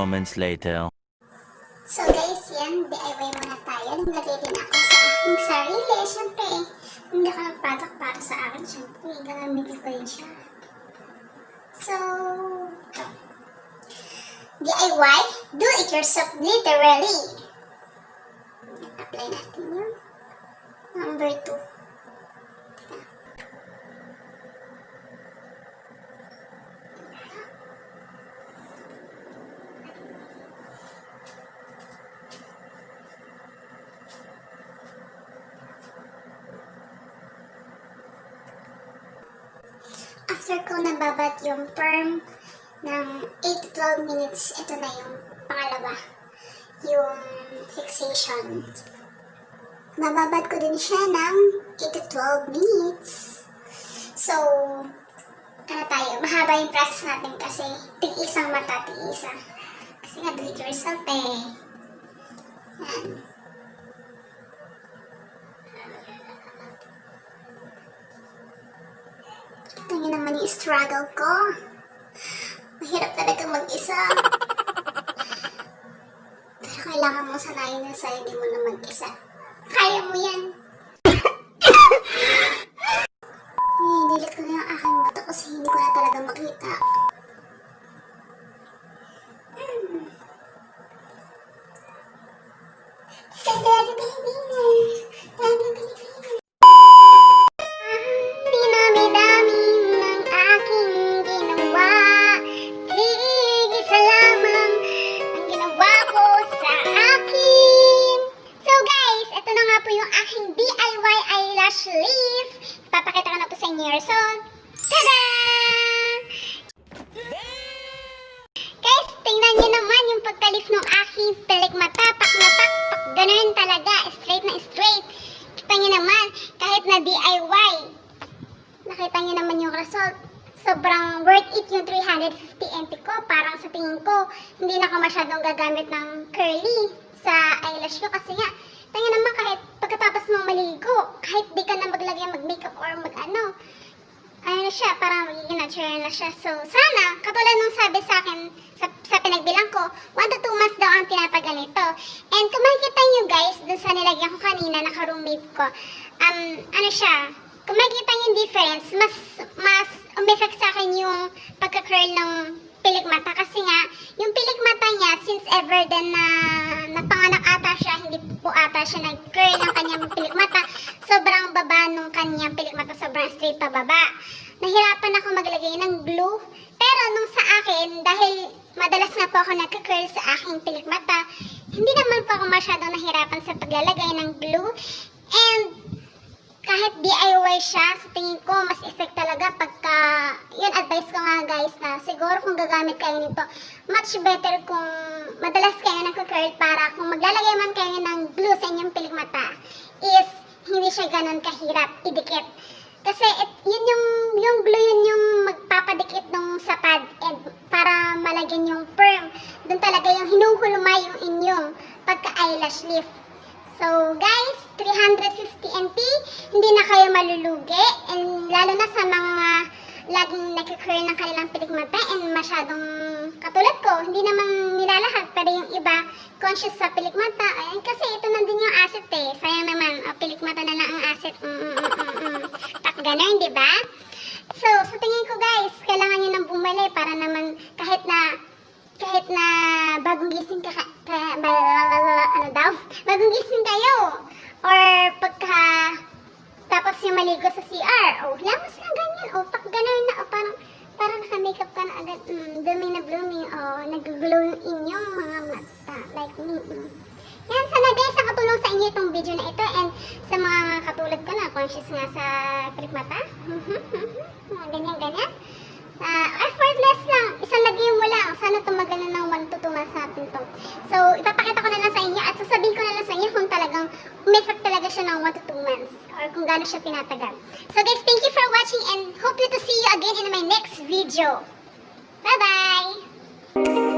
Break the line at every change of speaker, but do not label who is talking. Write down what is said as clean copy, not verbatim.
moments later.
So guys, yan, DIY muna tayo. Naglagay din ako sa aking sarili. Siyempre, hindi ako nag-product para sa akin. Siyempre, gagamitin ko yun siya. So, ito. DIY, do it yourself literally. Apply natin yun. Number 2. After ko nababad yung perm ng 8 to 12 minutes, ito na yung pangalawa, yung fixation. Mababad ko din siya ng 8 to 12 minutes. So, ano tayo, mahaba yung process natin kasi tig-isang mata, tig-isa. Kasi nga, do it yourself eh. Yan. Ito yun naman yung struggle ko. Mahirap talaga mag-isa. Pero kailangan mo sanayin na sa'yo, hindi mo na mag-isa. Kaya mo yan. Nilit ko na yung aking mata kasi hindi ko na talaga makita. Daddy baby. Daddy baby. Dinami-dami ng aking ginawa. Tig-isa lamang ang ginawa ko sa akin. So guys, ito na nga po yung aking DIY eyelash lift. Ipapakita ko na po sa inyo. So, tada! Guys, tingnan nyo naman yung pagka-lift ng aking pilik mata. Pak na pak, pak. Ganun talaga. Straight na straight. Kita nyo naman, kahit na DIY. Nakita nyo naman yung result. Sobrang worth it yung 350 NT ko. Parang sa tingin ko, hindi na ako masyadong gagamit ng curly sa eyelash ko. Kasi nga, tingnan naman kahit pagkatapos mong maligo, kahit di ka na maglagay mag-makeup or mag-ano, ano na siya, parang magiging natural na siya. So, sana, katulad nung sabi sa akin, sa pinagbilang ko, 1 to 2 months daw ang tinapagal nito. And kung makikita nyo guys, dun sa nilagyan ko kanina, naka-roommate ko, ano siya, kung makikita nyo yung difference, mas umeffect sa akin yung pagka-curl ng pilik mata. Kasi nga, yung pilik mata niya, since ever din na napanganak ata siya, hindi po ata siya nag-curl ng kanyang pilik mata. Sobrang baba nung kanyang pilik mata, sobrang straight pababa. Nahirapan ako maglagay ng glue. Pero nung sa akin, dahil madalas na po ako nagka-curl sa aking pilik mata, hindi naman po ako masyadong nahirapan sa paglalagay ng glue. And kahit DIY siya, sa tingin ko, mas effect talaga pagka, yun advice ko nga guys na siguro kung gagamit kayo nito, much better kung madalas kayo nagka-curl para kung maglalagay man kayo ng glue sa inyong pilik mata, is hindi siya ganun kahirap idikit. Kasi yun yung glue yun yung magpapadikit nung sa pad and para malagyan yung perm. Doon talaga yung hinuhulma yung inyong pagka-eyelash lift. So guys, 350 NT, hindi na kayo malulugi, and lalo na sa mga laging nagka-curl ng kanilang pilik mata and masyadong katulad ko, hindi naman nilalahag, pero yung iba conscious sa pilik mata, ay, kasi ito nandun yung asset eh, sayang naman, pilik mata na lang ang asset, tak ganun, di ba? So, sa tingin ko guys, kailangan nyo nang bumali para naman kahit na bagong gising bagong gising kayo, or pagka tapos yung maligo sa CR, lamos lang ganyan, tak ganun na, parang naka-makeup ka na agad, blooming na blooming, nag-glow yung inyong mga mata, like me. Yan, sana guys, nakatulong sa inyo itong video na ito, and sa mga katulad ko na conscious nga sa pilik mata, ganyan. Effortless lang, isang lagyan mo lang, sana tumagal na ng 1 to 2 months natin to. So, ipapakita ko na lang sa inyo at sasabihin ko na lang sa inyo kung talagang umeffect talaga siya ng 1 to 2 months or kung gaano siya pinatagal. So guys, thank you for watching and hope to see you again in my next video. Bye-bye!